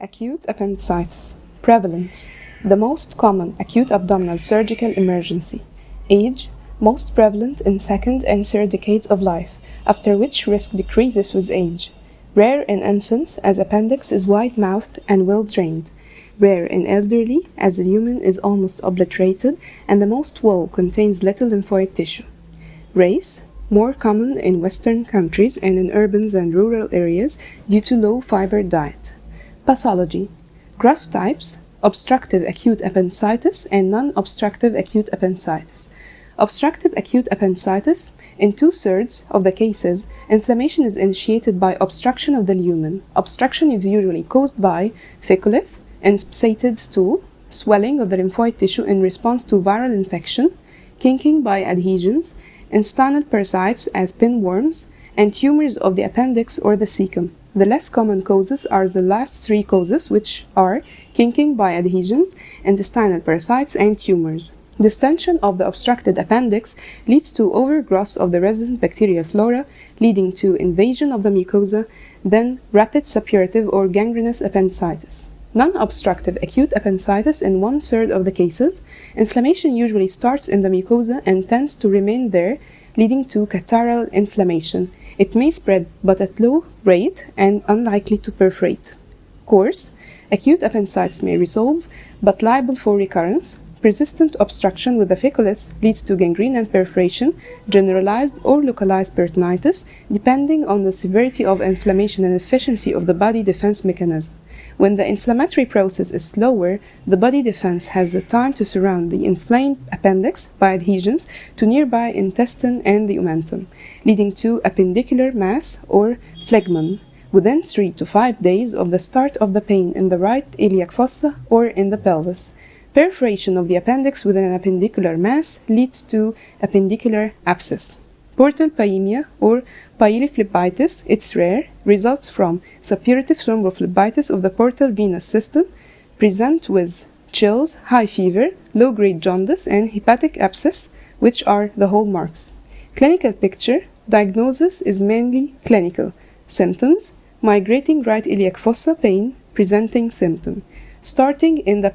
Acute appendicitis. Prevalence. The most common acute abdominal surgical emergency. Age. Most prevalent in second and third decades of life, after which risk decreases with age. Rare in infants, as appendix is wide-mouthed and well-drained. Rare in elderly, as the lumen is almost obliterated and the most wall contains little lymphoid tissue. Race. More common in Western countries and in urban and rural areas due to low-fiber diet. Pathology. Gross types: obstructive acute appendicitis and non-obstructive acute appendicitis. Obstructive acute appendicitis, in 2/3 of the cases, inflammation is initiated by obstruction of the lumen. Obstruction is usually caused by feculif, inspissated stool, swelling of the lymphoid tissue in response to viral infection, kinking by adhesions, intestinal parasites as pinworms, and tumors of the appendix or the cecum. The less common causes are the last three causes, which are kinking by adhesions, intestinal parasites, and tumors. Distension of the obstructed appendix leads to overgrowth of the resident bacterial flora, leading to invasion of the mucosa, then rapid suppurative or gangrenous appendicitis. Non-obstructive acute appendicitis in 1/3 of the cases, inflammation usually starts in the mucosa and tends to remain there, leading to catarrhal inflammation. It may spread, but at low rate and unlikely to perforate. Course: acute appendicitis may resolve, but liable for recurrence. Persistent obstruction with the feculus leads to gangrene and perforation, generalized or localized peritonitis, depending on the severity of inflammation and efficiency of the body defense mechanism. When the inflammatory process is slower, the body defense has the time to surround the inflamed appendix by adhesions to nearby intestine and the omentum, leading to appendicular mass or phlegmon within 3 to 5 days of the start of the pain in the right iliac fossa or in the pelvis. Perforation of the appendix within an appendicular mass leads to appendicular abscess. Portal pyemia or pyelophlebitis, it's rare, results from suppurative thrombophlebitis of the portal venous system, present with chills, high fever, low-grade jaundice, and hepatic abscess, which are the hallmarks. Clinical picture: diagnosis is mainly clinical. Symptoms: migrating right iliac fossa pain, presenting symptom, starting in the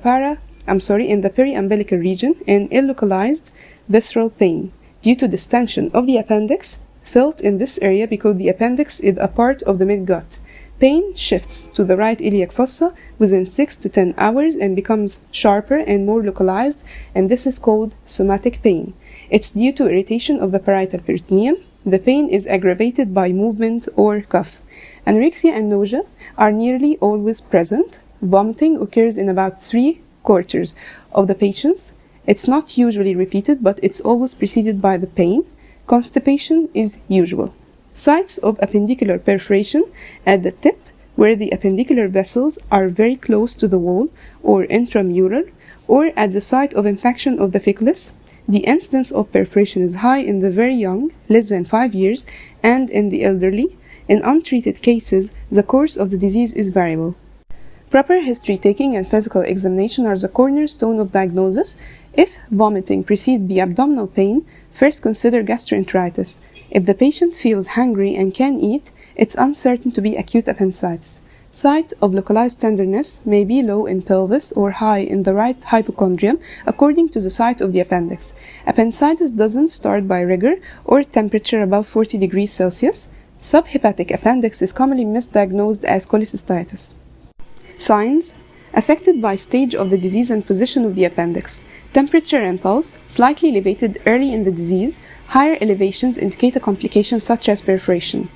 periumbilical region, and ill-localized visceral pain due to distension of the appendix, felt in this area because the appendix is a part of the midgut. Pain shifts to the right iliac fossa within 6 to 10 hours and becomes sharper and more localized, and this is called somatic pain. It's due to irritation of the parietal peritoneum. The pain is aggravated by movement or cough. Anorexia and nausea are nearly always present. Vomiting occurs in about 3/4 of the patients. It's not usually repeated, but it's always preceded by the pain. Constipation is usual. Sites of appendicular perforation at the tip, where the appendicular vessels are very close to the wall or intramural, or at the site of impaction of the feculus. The incidence of perforation is high in the very young, less than 5 years, and in the elderly. In untreated cases, the course of the disease is variable. Proper history taking and physical examination are the cornerstone of diagnosis. If vomiting precedes the abdominal pain, first consider gastroenteritis. If the patient feels hungry and can eat, it's uncertain to be acute appendicitis. Site of localized tenderness may be low in pelvis or high in the right hypochondrium according to the site of the appendix. Appendicitis doesn't start by rigor or temperature above 40 degrees Celsius. Subhepatic appendix is commonly misdiagnosed as cholecystitis. Signs: affected by stage of the disease and position of the appendix. Temperature and pulse slightly elevated early in the disease. Higher elevations indicate a complication such as perforation.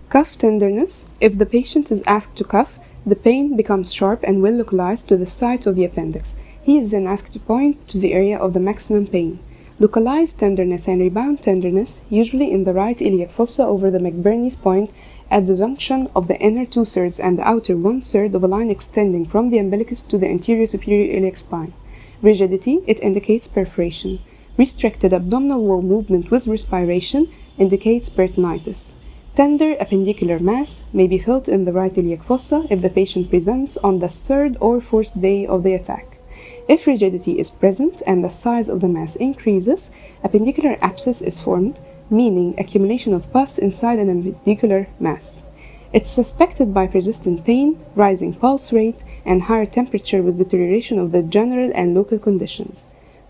Cough tenderness: if the patient is asked to cough, the pain becomes sharp and well localized to the site of the appendix. He is then asked to point to the area of the maximum pain. Localized tenderness and rebound tenderness, usually in the right iliac fossa over the McBurney's point, at the junction of the inner 2/3 and the outer 1/3 of a line extending from the umbilicus to the anterior superior iliac spine. Rigidity: it indicates perforation. Restricted abdominal wall movement with respiration indicates peritonitis. Tender appendicular mass may be felt in the right iliac fossa if the patient presents on the 3rd or 4th day of the attack. If rigidity is present and the size of the mass increases, appendicular abscess is formed, meaning accumulation of pus inside an appendicular mass. It's suspected by persistent pain, rising pulse rate, and higher temperature with deterioration of the general and local conditions.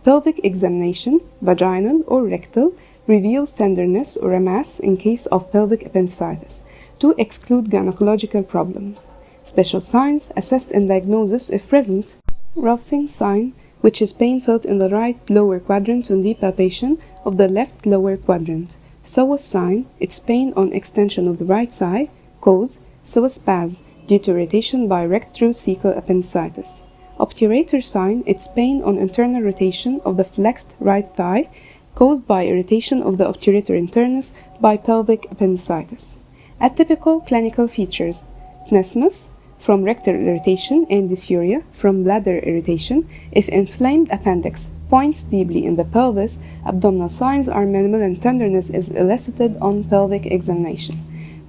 Pelvic examination, vaginal or rectal, reveals tenderness or a mass in case of pelvic appendicitis to exclude gynecological problems. Special signs assessed in diagnosis if present. Rousing sign, which is pain felt in the right lower quadrant on deep palpation of the left lower quadrant. Psoas sign, it's pain on extension of the right side. Cause, pseudospasm, due to irritation by rectocecal appendicitis. Obturator sign, it's pain on internal rotation of the flexed right thigh, caused by irritation of the obturator internus by pelvic appendicitis. Atypical clinical features: tenesmus, from rectal irritation, and dysuria, from bladder irritation. If inflamed appendix points deeply in the pelvis, abdominal signs are minimal and tenderness is elicited on pelvic examination.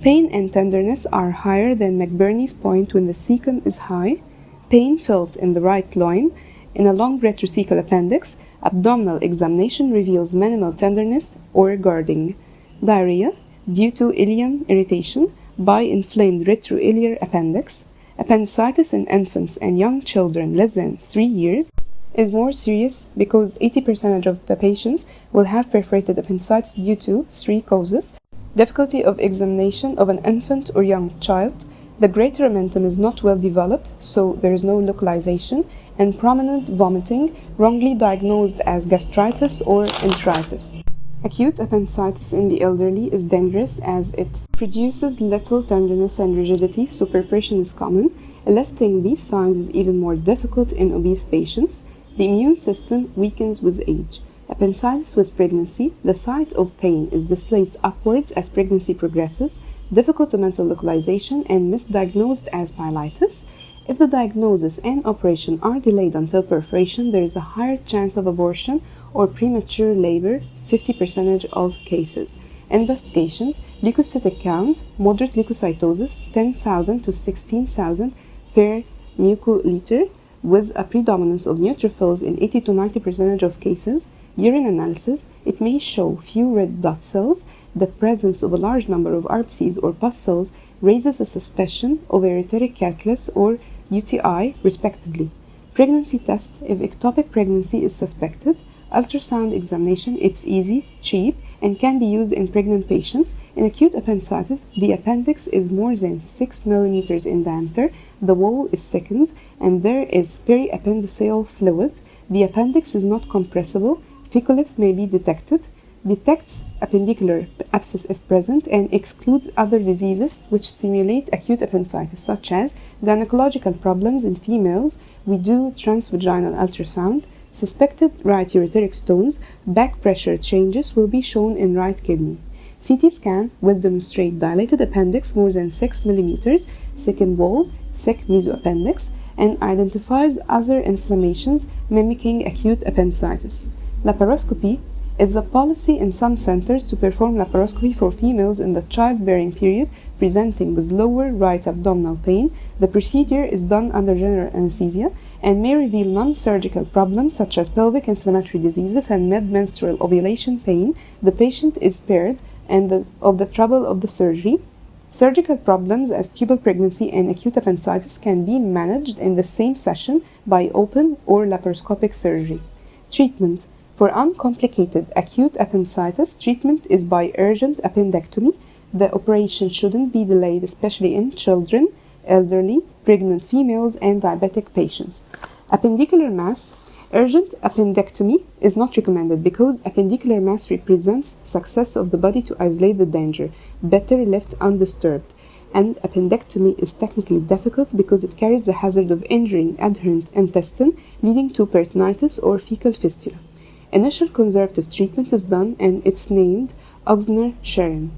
Pain and tenderness are higher than McBurney's point when the cecum is high. Pain felt in the right loin. In a long retrocecal appendix, abdominal examination reveals minimal tenderness or guarding. Diarrhea due to ileum irritation by inflamed retroilear appendix. Appendicitis in infants and young children less than 3 years is more serious because 80% of the patients will have perforated appendicitis due to 3 causes. Difficulty of examination of an infant or young child. The greater omentum is not well developed, so there is no localization, and prominent vomiting, wrongly diagnosed as gastritis or enteritis. Acute appendicitis in the elderly is dangerous as it produces little tenderness and rigidity, so perforation is common. Eliciting these signs is even more difficult in obese patients. The immune system weakens with age. Appendicitis with pregnancy, the site of pain is displaced upwards as pregnancy progresses, difficult to mental localization, and misdiagnosed as myelitis. If the diagnosis and operation are delayed until perforation, there is a higher chance of abortion or premature labor, 50% of cases. Investigations: leukocytic count, moderate leukocytosis, 10,000 to 16,000 per mucoliter, with a predominance of neutrophils in 80 to 90% of cases. Urine analysis: it may show few red blood cells. The presence of a large number of RBCs or pus cells raises a suspicion of hereditary calculus or UTI, respectively. Pregnancy test: if ectopic pregnancy is suspected. Ultrasound examination: it's easy, cheap, and can be used in pregnant patients. In acute appendicitis, the appendix is more than 6 mm in diameter, the wall is thickened, and there is periappendiceal fluid. The appendix is not compressible. Fecalith may be detected, detects appendicular abscess if present, and excludes other diseases which simulate acute appendicitis, such as gynecological problems in females. We do transvaginal ultrasound. Suspected right ureteric stones, back pressure changes will be shown in right kidney. CT scan will demonstrate dilated appendix more than 6 mm, thickened wall, thick mesoappendix, and identifies other inflammations mimicking acute appendicitis. Laparoscopy is a policy in some centers to perform laparoscopy for females in the childbearing period presenting with lower right abdominal pain. The procedure is done under general anesthesia and may reveal non-surgical problems such as pelvic inflammatory diseases and mid-menstrual ovulation pain. The patient is spared of the trouble of the surgery. Surgical problems as tubal pregnancy and acute appendicitis can be managed in the same session by open or laparoscopic surgery. Treatment: for uncomplicated acute appendicitis, treatment is by urgent appendectomy. The operation shouldn't be delayed, especially in children, elderly, pregnant females, and diabetic patients. Appendicular mass: urgent appendectomy is not recommended because appendicular mass represents success of the body to isolate the danger, better left undisturbed. And appendectomy is technically difficult because it carries the hazard of injuring adherent intestine, leading to peritonitis or fecal fistula. Initial conservative treatment is done and it's named Oxner-Sharon.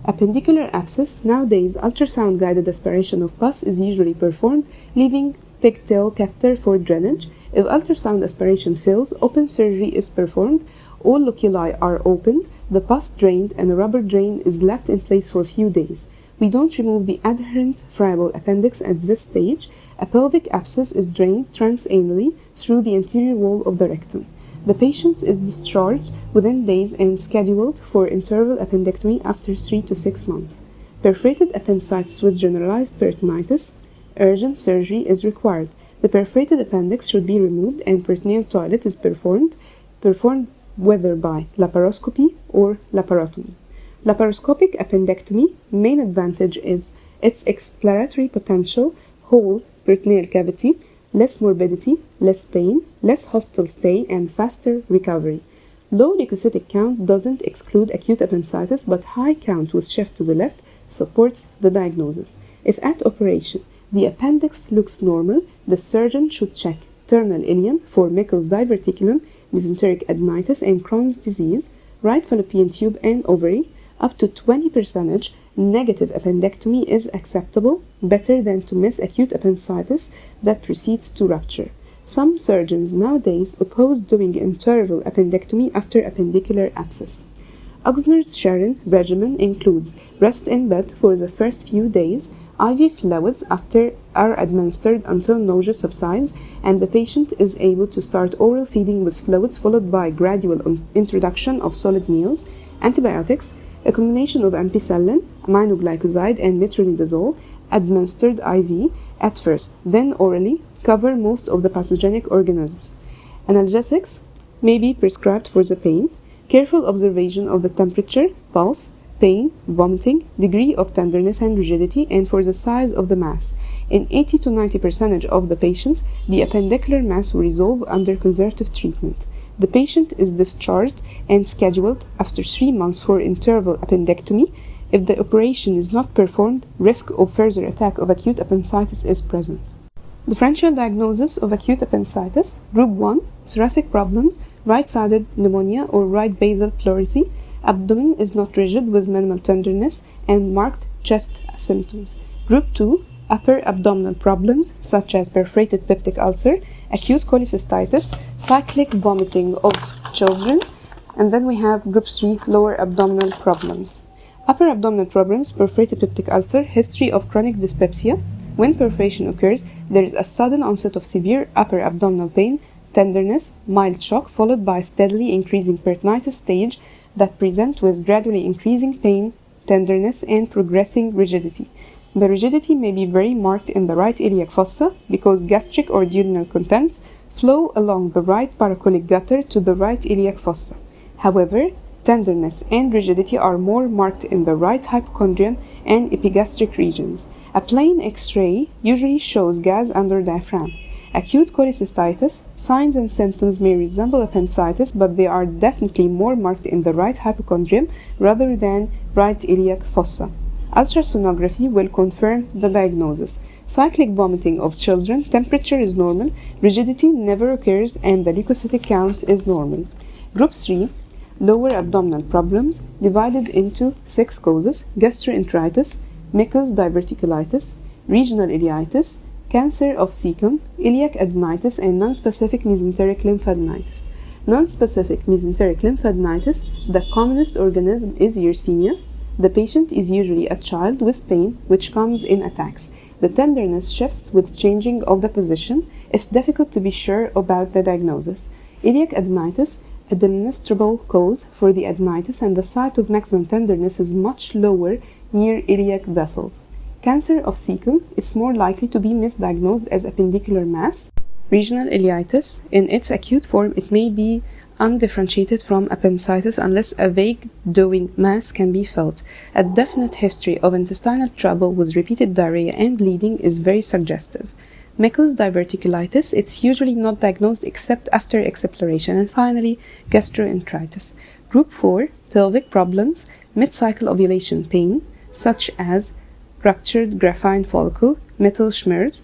Appendicular abscess: nowadays ultrasound-guided aspiration of pus is usually performed, leaving pigtail catheter for drainage. If ultrasound aspiration fails, open surgery is performed. All loculi are opened, the pus drained, and a rubber drain is left in place for a few days. We don't remove the adherent friable appendix at this stage. A pelvic abscess is drained transanally through the anterior wall of the rectum. The patient is discharged within days and scheduled for interval appendectomy after 3 to 6 months. Perforated appendicitis with generalized peritonitis, urgent surgery is required. The perforated appendix should be removed and peritoneal toilet is performed whether by laparoscopy or laparotomy. Laparoscopic appendectomy main advantage is its exploratory potential, whole peritoneal cavity, less morbidity, less pain, less hospital stay, and faster recovery. Low leukocytic count doesn't exclude acute appendicitis, but high count with shift to the left supports the diagnosis. If at operation the appendix looks normal, the surgeon should check terminal ileum for Meckel's diverticulum, mesenteric adenitis, and Crohn's disease, right fallopian tube and ovary. Up to 20% negative appendectomy is acceptable, better than to miss acute appendicitis that proceeds to rupture. Some surgeons nowadays oppose doing interval appendectomy after appendicular abscess. Ochsner's Sharon regimen includes rest in bed for the first few days, IV fluids are administered until nausea subsides, and the patient is able to start oral feeding with fluids followed by gradual introduction of solid meals, antibiotics, a combination of ampicillin, aminoglycoside, and metronidazole administered IV at first, then orally, cover most of the pathogenic organisms. Analgesics may be prescribed for the pain. Careful observation of the temperature, pulse, pain, vomiting, degree of tenderness and rigidity, and for the size of the mass. In 80 to 90% of the patients, the appendicular mass will resolve under conservative treatment. The patient is discharged and scheduled after 3 months for interval appendectomy. If the operation is not performed, risk of further attack of acute appendicitis is present. Differential diagnosis of acute appendicitis: Group 1, thoracic problems, right-sided pneumonia or right basal pleurisy. Abdomen is not rigid with minimal tenderness and marked chest symptoms. Group 2, upper abdominal problems such as perforated peptic ulcer, acute cholecystitis, cyclic vomiting of children. And then we have Group 3, lower abdominal problems. Upper abdominal problems: perforated peptic ulcer, history of chronic dyspepsia. When perforation occurs, there is a sudden onset of severe upper abdominal pain, tenderness, mild shock, followed by steadily increasing peritonitis stage that present with gradually increasing pain, tenderness, and progressing rigidity. The rigidity may be very marked in the right iliac fossa because gastric or duodenal contents flow along the right paracolic gutter to the right iliac fossa. However, tenderness and rigidity are more marked in the right hypochondrium and epigastric regions. A plain X-ray usually shows gas under diaphragm. Acute cholecystitis, signs and symptoms may resemble appendicitis, but they are definitely more marked in the right hypochondrium rather than right iliac fossa. Ultrasonography will confirm the diagnosis. Cyclic vomiting of children, temperature is normal, rigidity never occurs, and the leukocytic count is normal. Group 3, lower abdominal problems, divided into 6 causes: gastroenteritis, Meckel's diverticulitis, regional ileitis, cancer of cecum, iliac adenitis, and nonspecific mesenteric lymphadenitis. Nonspecific mesenteric lymphadenitis, the commonest organism is Yersinia. The patient is usually a child with pain, which comes in attacks. The tenderness shifts with changing of the position. It's difficult to be sure about the diagnosis. Iliac adenitis, a demonstrable cause for the adenitis, and the site of maximum tenderness is much lower near iliac vessels. Cancer of cecum is more likely to be misdiagnosed as appendicular mass. Regional ileitis, in its acute form, it may be undifferentiated from appendicitis unless a vague dowing mass can be felt. A definite history of intestinal trouble with repeated diarrhea and bleeding is very suggestive. Meckel's diverticulitis, it's usually not diagnosed except after exploration. And finally, gastroenteritis. Group 4, pelvic problems, mid-cycle ovulation pain, such as ruptured graphene follicle, Mittelschmerz,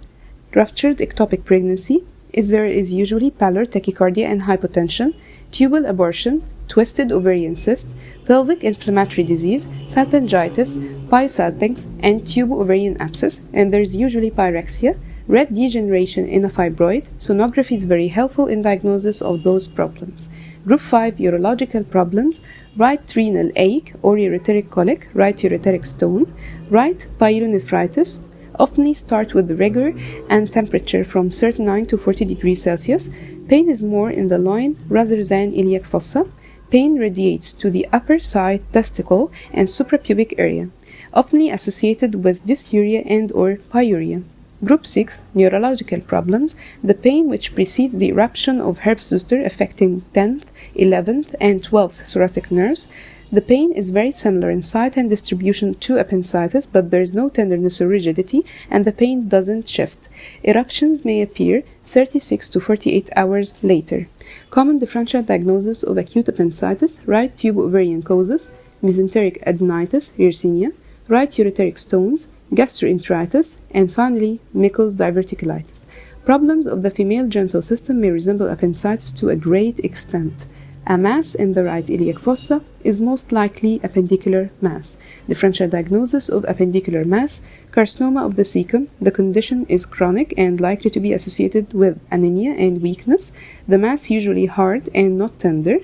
ruptured ectopic pregnancy. There is usually pallor, tachycardia, and hypotension, tubal abortion, twisted ovarian cyst, pelvic inflammatory disease, salpingitis, pyosalpinx, and tubo-ovarian abscess, and there is usually pyrexia, red degeneration in a fibroid. Sonography is very helpful in diagnosis of those problems. Group 5, urological problems, right renal ache or ureteric colic, right ureteric stone, right pyelonephritis, often start with rigor and temperature from 39 to 40 degrees Celsius. Pain is more in the loin rather than iliac fossa. Pain radiates to the upper side testicle and suprapubic area. often associated with dysuria and or pyuria. Group 6, neurological problems, the pain which precedes the eruption of herpes zoster affecting 10th, 11th, and 12th thoracic nerves. The pain is very similar in site and distribution to appendicitis, but there is no tenderness or rigidity, and the pain doesn't shift. Eruptions may appear 36 to 48 hours later. Common differential diagnosis of acute appendicitis: right tube ovarian causes, mesenteric adenitis, yersinia, right ureteric stones, gastroenteritis, and finally mucous diverticulitis. Problems of the female genital system may resemble appendicitis to a great extent. A mass in the right iliac fossa is most likely appendicular mass. Differential diagnosis of appendicular mass: carcinoma of the cecum. The condition is chronic and likely to be associated with anemia and weakness. The mass usually hard and not tender.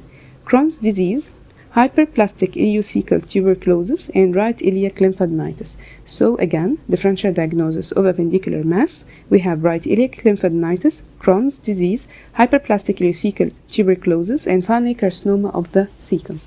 Crohn's disease, hyperplastic ileocecal tuberculosis, and right iliac lymphadenitis. So again, differential diagnosis of appendicular mass: we have right iliac lymphadenitis, Crohn's disease, hyperplastic ileocecal tuberculosis, and finally carcinoma of the cecum.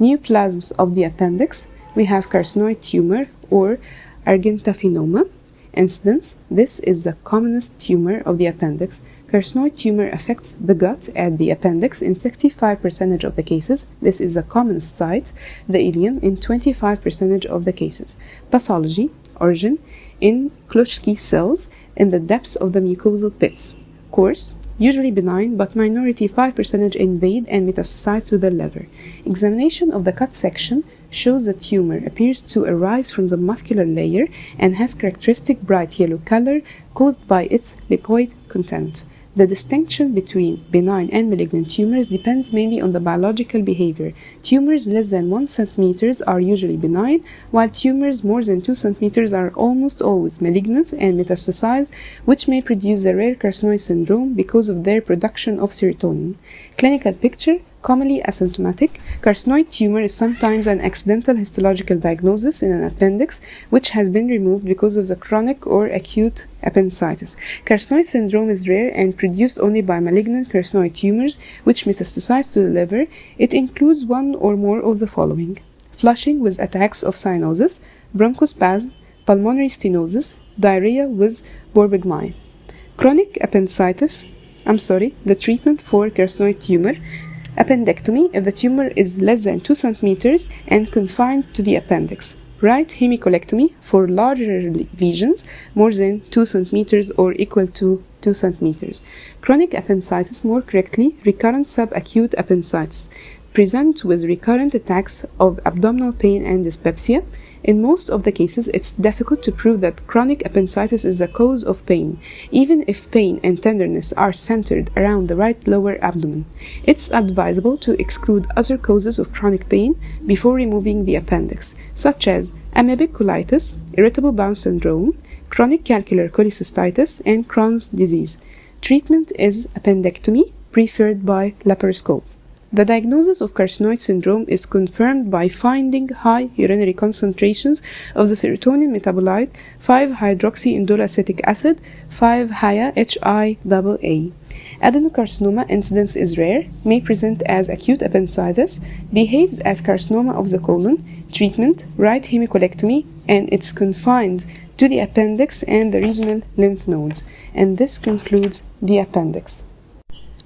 Neoplasms of the appendix: we have carcinoid tumor or argentophenoma. Incidence: this is the commonest tumor of the appendix. Carcinoid tumor affects the gut at the appendix in 65% of the cases. This is the commonest site. The ileum in 25% of the cases. Pathology: origin in Klutsky cells in the depths of the mucosal pits. Course: usually benign, but minority 5% invade and metastasize to the liver. Examination of the cut section shows the tumor appears to arise from the muscular layer and has characteristic bright yellow color caused by its lipoid content. The distinction between benign and malignant tumors depends mainly on the biological behavior. Tumors less than 1 cm are usually benign, while tumors more than 2 cm are almost always malignant and metastasize, which may produce a rare carcinoid syndrome because of their production of serotonin. Clinical picture: commonly asymptomatic. Carcinoid tumor is sometimes an accidental histological diagnosis in an appendix which has been removed because of the chronic or acute appendicitis. Carcinoid syndrome is rare and produced only by malignant carcinoid tumors which metastasize to the liver. It includes one or more of the following: flushing with attacks of cyanosis, bronchospasm, pulmonary stenosis, diarrhea with borborygmi. Chronic appendicitis, the treatment for carcinoid tumor: appendectomy if the tumor is less than 2 cm and confined to the appendix. Right hemicolectomy for larger lesions more than 2 cm or equal to 2 cm. Chronic appendicitis, more correctly recurrent subacute appendicitis, present with recurrent attacks of abdominal pain and dyspepsia. In most of the cases, it's difficult to prove that chronic appendicitis is the cause of pain, even if pain and tenderness are centered around the right lower abdomen. It's advisable to exclude other causes of chronic pain before removing the appendix, such as amoebic colitis, irritable bowel syndrome, chronic calcular cholecystitis, and Crohn's disease. Treatment is appendectomy, preferred by laparoscope. The diagnosis of carcinoid syndrome is confirmed by finding high urinary concentrations of the serotonin metabolite 5-hydroxyindolacetic acid, 5-HIAA. Adenocarcinoma incidence is rare, may present as acute appendicitis, behaves as carcinoma of the colon. Treatment: right hemicolectomy, and it's confined to the appendix and the regional lymph nodes. And this concludes the appendix.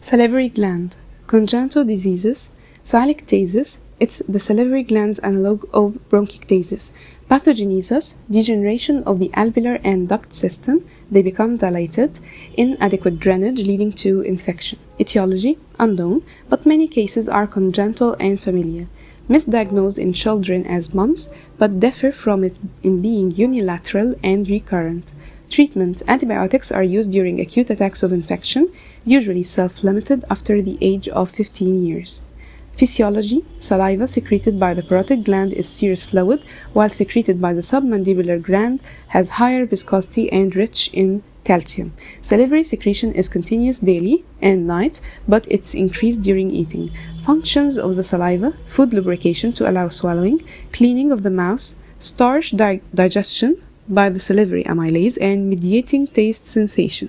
Salivary gland. Congenital diseases: sialictasis, it's the salivary glands analog of bronchiectasis. Pathogenesis: degeneration of the alveolar and duct system, they become dilated, inadequate drainage leading to infection. Etiology: unknown, but many cases are congenital and familial. Misdiagnosed in children as mumps, but differ from it in being unilateral and recurrent. Treatment: antibiotics are used during acute attacks of infection, usually self-limited after the age of 15 years. Physiology: saliva secreted by the parotid gland is serous fluid, while secreted by the submandibular gland has higher viscosity and rich in calcium. Salivary secretion is continuous daily and night, but it's increased during eating. Functions of the saliva: food lubrication to allow swallowing, cleaning of the mouth, starch digestion by the salivary amylase, and mediating taste sensation.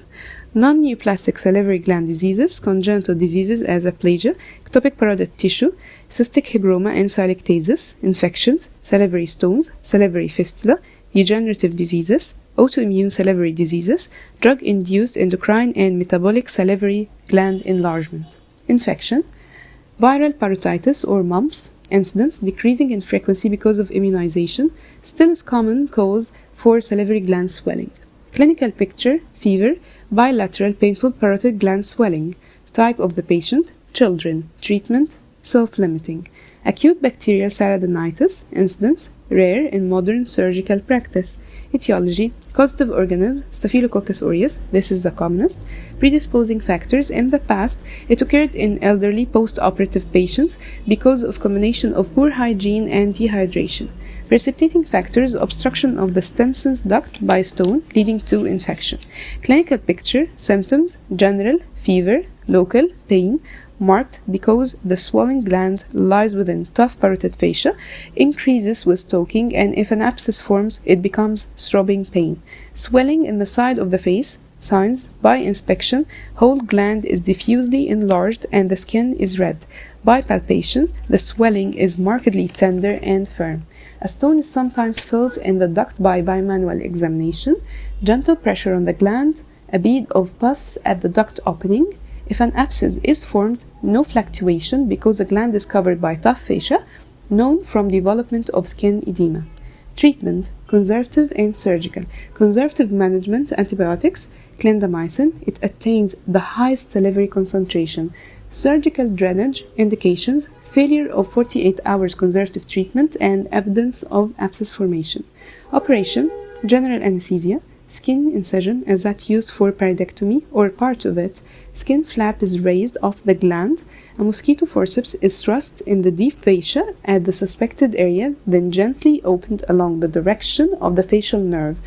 Non-neoplastic salivary gland diseases, congenital diseases as aplasia, ectopic parotid tissue, cystic hygroma and silictasis, infections, salivary stones, salivary fistula, degenerative diseases, autoimmune salivary diseases, drug-induced endocrine and metabolic salivary gland enlargement. Infection, viral parotitis or mumps, incidence decreasing in frequency because of immunization, still is common cause for salivary gland swelling. Clinical picture, fever, bilateral painful parotid gland swelling. Type of the patient, children. Treatment, self-limiting. Acute bacterial salidinitis, incidence, rare in modern surgical practice. Etiology, causative organism, Staphylococcus aureus, this is the commonest. Predisposing factors, in the past, it occurred in elderly post-operative patients because of combination of poor hygiene and dehydration. Precipitating factors, obstruction of the Stenson's duct by stone leading to infection. Clinical picture, symptoms, general, fever, local, pain, marked because the swollen gland lies within tough parotid fascia, increases with stoking, and if an abscess forms, it becomes throbbing pain. Swelling in the side of the face, signs, by inspection, whole gland is diffusely enlarged and the skin is red. By palpation, the swelling is markedly tender and firm. A stone is sometimes filled in the duct by bimanual examination, gentle pressure on the gland, a bead of pus at the duct opening. If an abscess is formed, no fluctuation because the gland is covered by tough fascia, known from development of skin edema. Treatment, conservative and surgical. Conservative management, antibiotics, clindamycin, it attains the highest salivary concentration. Surgical drainage, indications, failure of 48 hours conservative treatment and evidence of abscess formation. Operation, general anesthesia, skin incision as that used for parodectomy or part of it. Skin flap is raised off the gland. A mosquito forceps is thrust in the deep fascia at the suspected area, then gently opened along the direction of the facial nerve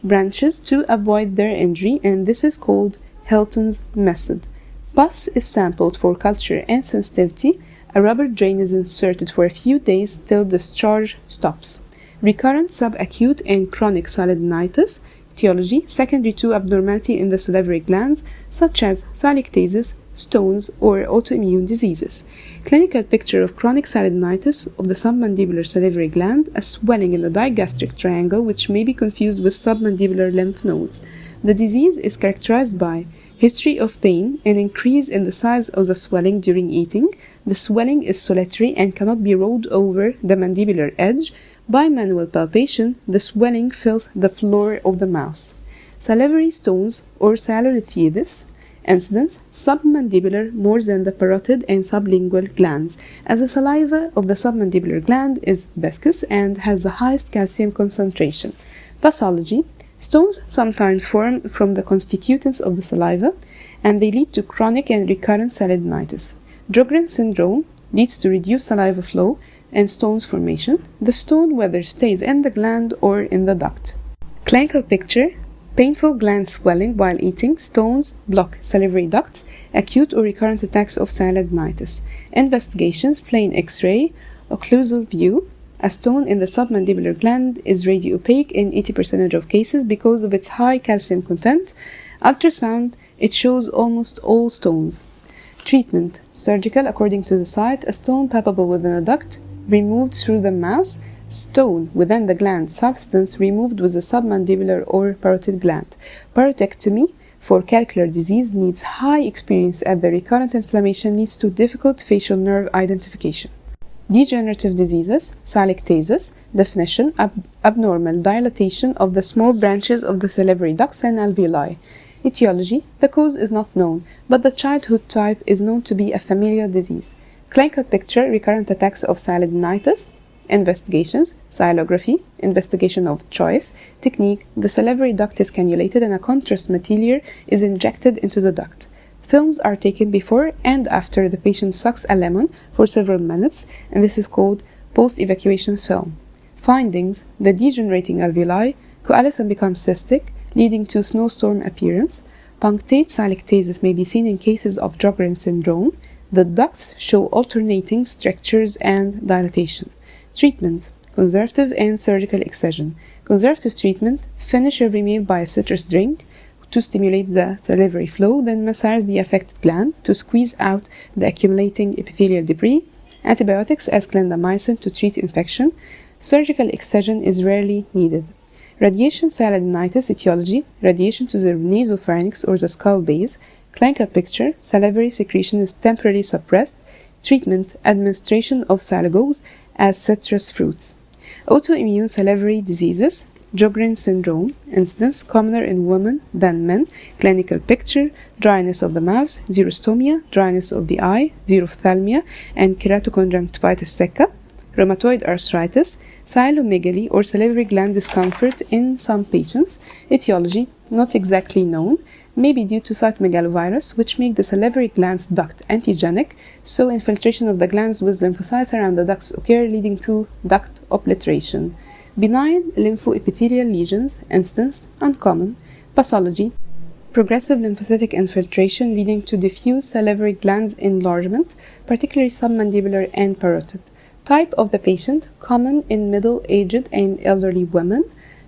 branches to avoid their injury, and this is called Hilton's method. Pus is sampled for culture and sensitivity. A rubber drain is inserted for a few days till discharge stops. Recurrent subacute and chronic salidinitis. Etiology, secondary to abnormality in the salivary glands, such as silictasis, stones, or autoimmune diseases. Clinical picture of chronic salidinitis of the submandibular salivary gland, a swelling in the digastric triangle which may be confused with submandibular lymph nodes. The disease is characterized by history of pain, an increase in the size of the swelling during eating. The swelling is solitary and cannot be rolled over the mandibular edge. By manual palpation, the swelling fills the floor of the mouth. Salivary stones or salorifidis. Incidence, submandibular more than the parotid and sublingual glands, as the saliva of the submandibular gland is viscous and has the highest calcium concentration. Pathology, stones sometimes form from the constituents of the saliva, and they lead to chronic and recurrent salidinitis. Sjogren syndrome leads to reduced saliva flow and stones formation. The stone whether stays in the gland or in the duct. Clinical picture, painful gland swelling while eating, stones block salivary ducts, acute or recurrent attacks of salidinitis. Investigations, plain X-ray, occlusal view. A stone in the submandibular gland is radiopaque in 80% of cases because of its high calcium content. Ultrasound, it shows almost all stones. Treatment, surgical according to the site, a stone palpable within a duct, removed through the mouth, stone within the gland, substance removed with the submandibular or parotid gland. Parodectomy for calcular disease needs high experience as the recurrent inflammation leads to difficult facial nerve identification. Degenerative diseases, silictasis, definition, abnormal dilatation of the small branches of the salivary ducts and alveoli. Etiology, the cause is not known, but the childhood type is known to be a familial disease. Clinical picture, recurrent attacks of salidinitis. Investigations, xylography, investigation of choice. Technique, the salivary duct is cannulated and a contrast material is injected into the duct. Films are taken before and after the patient sucks a lemon for several minutes, and this is called post-evacuation film. Findings, the degenerating alveoli coalesce and become cystic, leading to snowstorm appearance. Punctate silictasis may be seen in cases of Sjogren syndrome. The ducts show alternating structures and dilatation. Treatment, conservative and surgical excision. Conservative treatment, finish every meal by a citrus drink. to stimulate the salivary flow, then massage the affected gland to squeeze out the accumulating epithelial debris. Antibiotics as clindamycin to treat infection. Surgical excision is rarely needed. Radiation sialadenitis etiology, radiation to the nasopharynx or the skull base. Clinical picture, salivary secretion is temporarily suppressed. Treatment, administration of saligos as citrus fruits. Autoimmune salivary diseases, Sjogren syndrome, incidence commoner in women than men. Clinical picture, dryness of the mouth, xerostomia, dryness of the eye, xerophthalmia, and keratoconjunctivitis secca. Rheumatoid arthritis, syelomegaly or salivary gland discomfort in some patients. Etiology, not exactly known, may be due to cytomegalovirus, which make the salivary glands duct antigenic, so infiltration of the glands with lymphocytes around the ducts occur, leading to duct obliteration. Benign lymphoepithelial lesions, instance, uncommon. Pathology, progressive lymphocytic infiltration leading to diffuse salivary glands enlargement, particularly submandibular and parotid. Type of the patient, common in middle-aged and elderly women.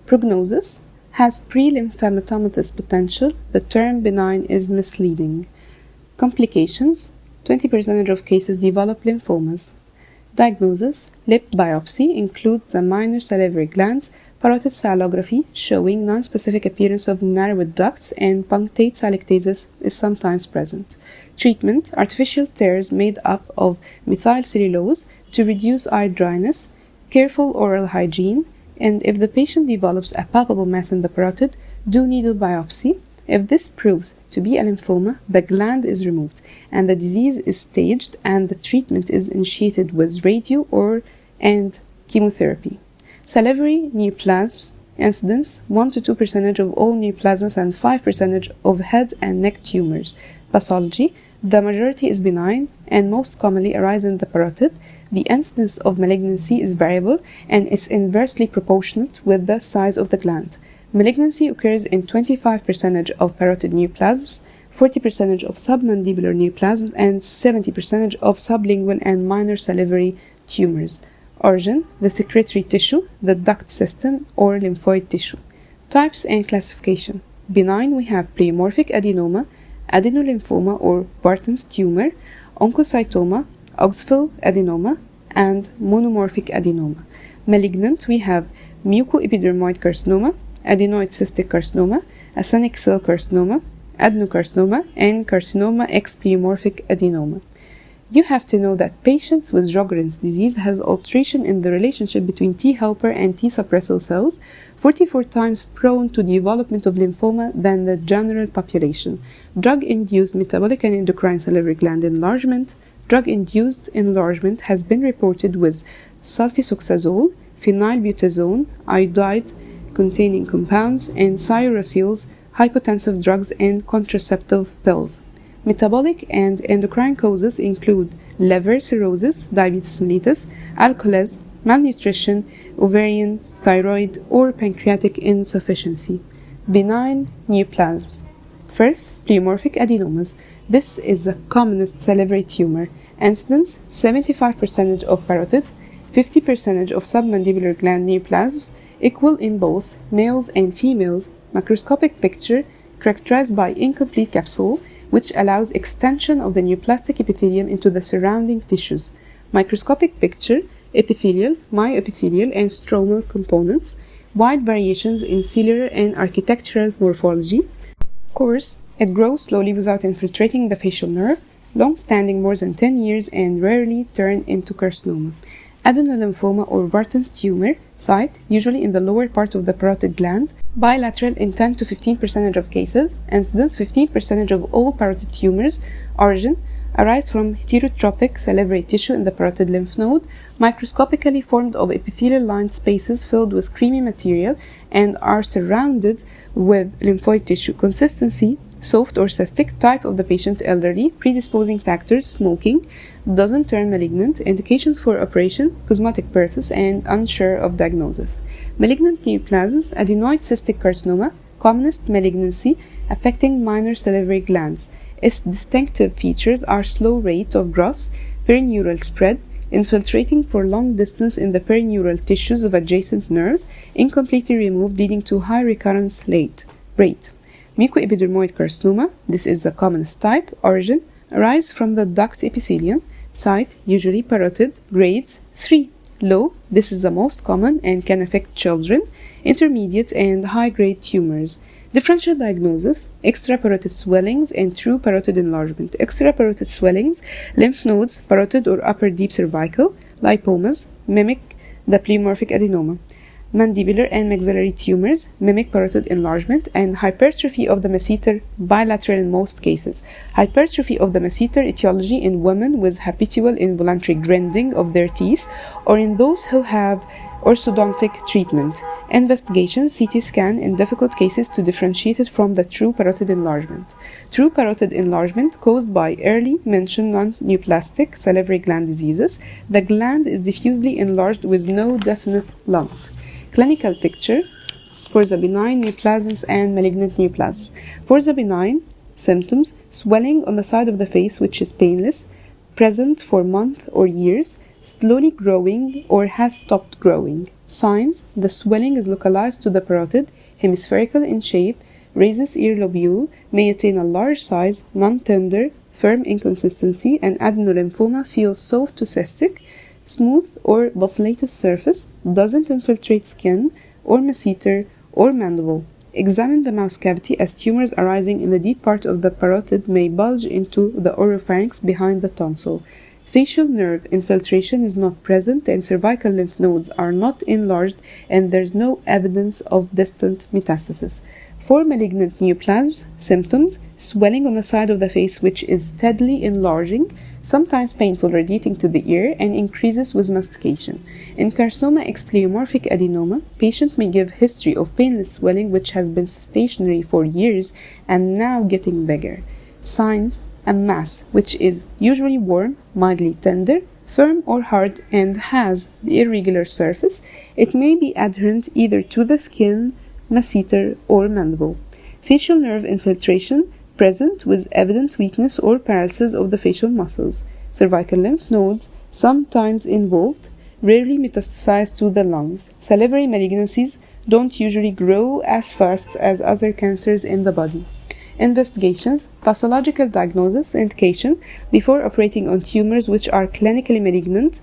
Prognosis, has pre-lymphomatomatous potential. The term benign is misleading. Complications, 20% of cases develop lymphomas. Diagnosis, lip biopsy includes the minor salivary glands, parotid salography showing nonspecific appearance of narrowed ducts, and punctate salictasis is sometimes present. Treatment, artificial tears made up of methylcellulose to reduce eye dryness, careful oral hygiene, and if the patient develops a palpable mass in the parotid, do needle biopsy. If this proves to be a lymphoma, the gland is removed and the disease is staged, and the treatment is initiated with radio and chemotherapy. Salivary neoplasms, incidence 1 to 2% of all neoplasms and 5% of head and neck tumors. Pathology, the majority is benign and most commonly arise in the parotid. The incidence of malignancy is variable and is inversely proportionate with the size of the gland. Malignancy occurs in 25% of parotid neoplasms, 40% of submandibular neoplasms, and 70% of sublingual and minor salivary tumors. Origin, the secretory tissue, the duct system, or lymphoid tissue. Types and classification. Benign, we have pleomorphic adenoma, adenolymphoma or Barton's tumor, oncocytoma, Oxford adenoma, and monomorphic adenoma. Malignant, we have mucoepidermoid carcinoma, adenoid cystic carcinoma, actinic cell carcinoma, adenocarcinoma, and carcinoma X pleomorphic adenoma. You have to know that patients with Sjogren's disease has alteration in the relationship between T helper and T suppressor cells, 44 times prone to development of lymphoma than the general population. Drug-induced metabolic and endocrine salivary gland enlargement. Drug-induced enlargement has been reported with sulfasoxazole, phenylbutazone, iodide-containing compounds, and cyarocyls, hypotensive drugs, and contraceptive pills. Metabolic and endocrine causes include liver cirrhosis, diabetes mellitus, alcoholism, malnutrition, ovarian, thyroid, or pancreatic insufficiency. Benign neoplasms. First, pleomorphic adenomas. This is the commonest salivary tumor. Incidence 75% of parotid, 50% of submandibular gland neoplasms, equal in both males and females. Macroscopic picture characterized by incomplete capsule, which allows extension of the neoplastic epithelium into the surrounding tissues. Microscopic picture, epithelial, myoepithelial, and stromal components, wide variations in cellular and architectural morphology. Course, it grows slowly without infiltrating the facial nerve, long-standing more than 10 years, and rarely turn into carcinoma. Adenolymphoma or Barton's tumor site, usually in the lower part of the parotid gland, bilateral in 10 to 15% of cases, incidence 15% of all parotid tumors. Origin, arise from heterotropic salivary tissue in the parotid lymph node, microscopically formed of epithelial-lined spaces filled with creamy material, and are surrounded with lymphoid tissue. Consistency, soft or cystic. Type of the patient, elderly. Predisposing factors, smoking. Doesn't turn malignant. Indications for operation, cosmetic purpose, and unsure of diagnosis. Malignant neoplasms, adenoid cystic carcinoma, commonest malignancy affecting minor salivary glands. Its distinctive features are slow rate of growth, perineural spread, infiltrating for long distance in the perineural tissues of adjacent nerves, incompletely removed, leading to high recurrence rate. Mucoepidermoid carcinoma, this is the commonest type. Origin, arise from the duct epithelium. Site, usually parotid. Grades, 3. Low, this is the most common and can affect children. Intermediate and high-grade tumors. Differential diagnosis, extraparotid swellings and true parotid enlargement. Extraparotid swellings, lymph nodes, parotid or upper deep cervical. Lipomas, mimic the pleomorphic adenoma. Mandibular and maxillary tumors mimic parotid enlargement, and hypertrophy of the masseter bilateral in most cases. Hypertrophy of the masseter etiology in women with habitual involuntary grinding of their teeth, or in those who have orthodontic treatment. Investigation, CT scan in difficult cases to differentiate it from the true parotid enlargement. True parotid enlargement caused by early mentioned non-neoplastic salivary gland diseases. The gland is diffusely enlarged with no definite lump. Clinical picture for the benign neoplasms and malignant neoplasms. For the benign symptoms, swelling on the side of the face which is painless, present for months or years, slowly growing or has stopped growing. Signs, the swelling is localized to the parotid, hemispherical in shape, raises ear lobule, may attain a large size, non-tender, firm inconsistency, and adenolymphoma feels soft to cystic, smooth or basellated surface, doesn't infiltrate skin or masseter or mandible. Examine the mouth cavity, as tumors arising in the deep part of the parotid may bulge into the oropharynx behind the tonsil. Facial nerve infiltration is not present, and cervical lymph nodes are not enlarged, and there's no evidence of distant metastasis. For malignant neoplasms, symptoms, swelling on the side of the face which is steadily enlarging, sometimes painful, radiating to the ear, and increases with mastication. In carcinoma ex pleomorphic adenoma, patient may give history of painless swelling which has been stationary for years and now getting bigger. Signs, a mass which is usually warm, mildly tender, firm or hard, and has irregular surface. It may be adherent either to the skin, masseter, or mandible. Facial nerve infiltration present with evident weakness or paralysis of the facial muscles. Cervical lymph nodes sometimes involved, rarely metastasize to the lungs. Salivary malignancies don't usually grow as fast as other cancers in the body. Investigations, pathological diagnosis, indication before operating on tumors which are clinically malignant.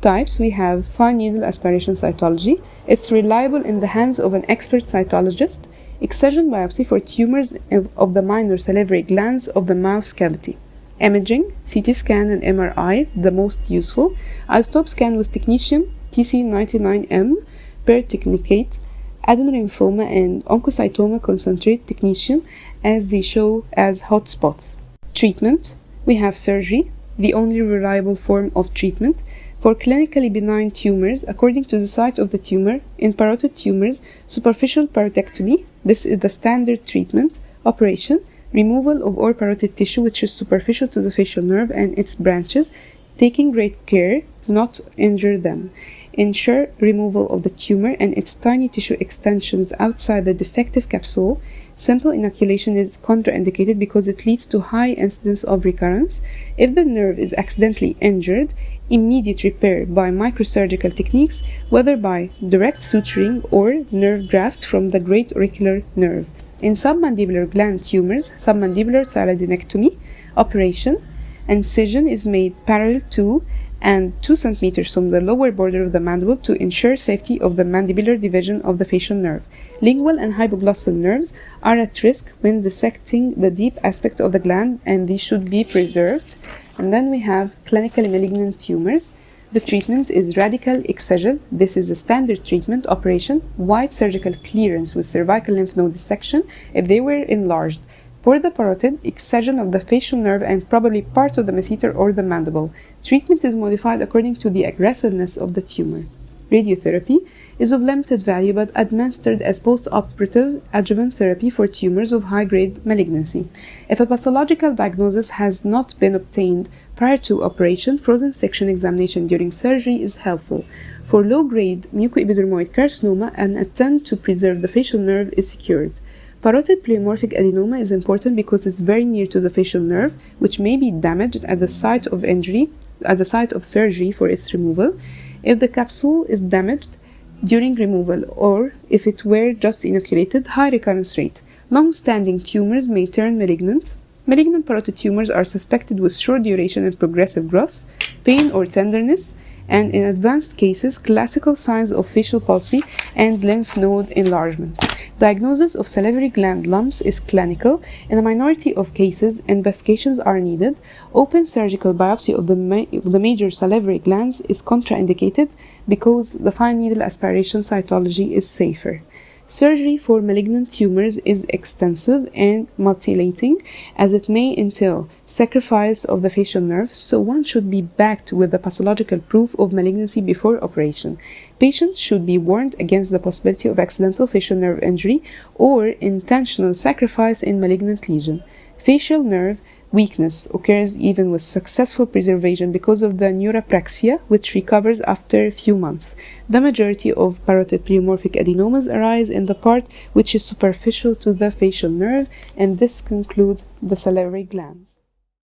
Types, we have fine needle aspiration cytology. It's reliable in the hands of an expert cytologist. Excision biopsy for tumors of the minor salivary glands of the mouth cavity. Imaging, CT scan and MRI, the most useful. Isotope scan with technetium TC99M per technicate. Adenolymphoma and oncocytoma concentrate technetium as they show as hot spots. Treatment, we have surgery, the only reliable form of treatment. For clinically benign tumors, according to the site of the tumor, in parotid tumors, superficial parotectomy, this is the standard treatment. Operation, removal of all parotid tissue which is superficial to the facial nerve and its branches, taking great care to not injure them. Ensure removal of the tumor and its tiny tissue extensions outside the defective capsule. Simple inoculation is contraindicated because it leads to high incidence of recurrence. If the nerve is accidentally injured, immediate repair by microsurgical techniques, whether by direct suturing or nerve graft from the great auricular nerve. In submandibular gland tumors, submandibular salidinectomy operation, incision is made parallel to and 2 cm from the lower border of the mandible to ensure safety of the mandibular division of the facial nerve. Lingual and hypoglossal nerves are at risk when dissecting the deep aspect of the gland, and these should be preserved. And then we have clinically malignant tumors. The treatment is radical excision. This is a standard treatment operation, wide surgical clearance with cervical lymph node dissection if they were enlarged. For the parotid, excision of the facial nerve and probably part of the masseter or the mandible. Treatment is modified according to the aggressiveness of the tumor. Radiotherapy is of limited value but administered as post-operative adjuvant therapy for tumors of high-grade malignancy. If a pathological diagnosis has not been obtained prior to operation, frozen section examination during surgery is helpful. For low-grade mucoepidermoid carcinoma, an attempt to preserve the facial nerve is secured. Parotid pleomorphic adenoma is important because it's very near to the facial nerve, which may be damaged at the site of injury, at the site of surgery for its removal. If the capsule is damaged during removal or if it were just inoculated, high recurrence rate. Long-standing tumors may turn malignant. Malignant parotid tumors are suspected with short duration and progressive growth, pain or tenderness, and in advanced cases, classical signs of facial palsy and lymph node enlargement. Diagnosis of salivary gland lumps is clinical. In a minority of cases, investigations are needed. Open surgical biopsy of the major salivary glands is contraindicated because the fine needle aspiration cytology is safer. Surgery for malignant tumors is extensive and mutilating, as it may entail sacrifice of the facial nerves, so one should be backed with the pathological proof of malignancy before operation. Patients should be warned against the possibility of accidental facial nerve injury or intentional sacrifice in malignant lesion. Facial nerve weakness occurs even with successful preservation because of the neuropraxia, which recovers after a few months. The majority of parotid pleomorphic adenomas arise in the part which is superficial to the facial nerve, and this concludes the salivary glands.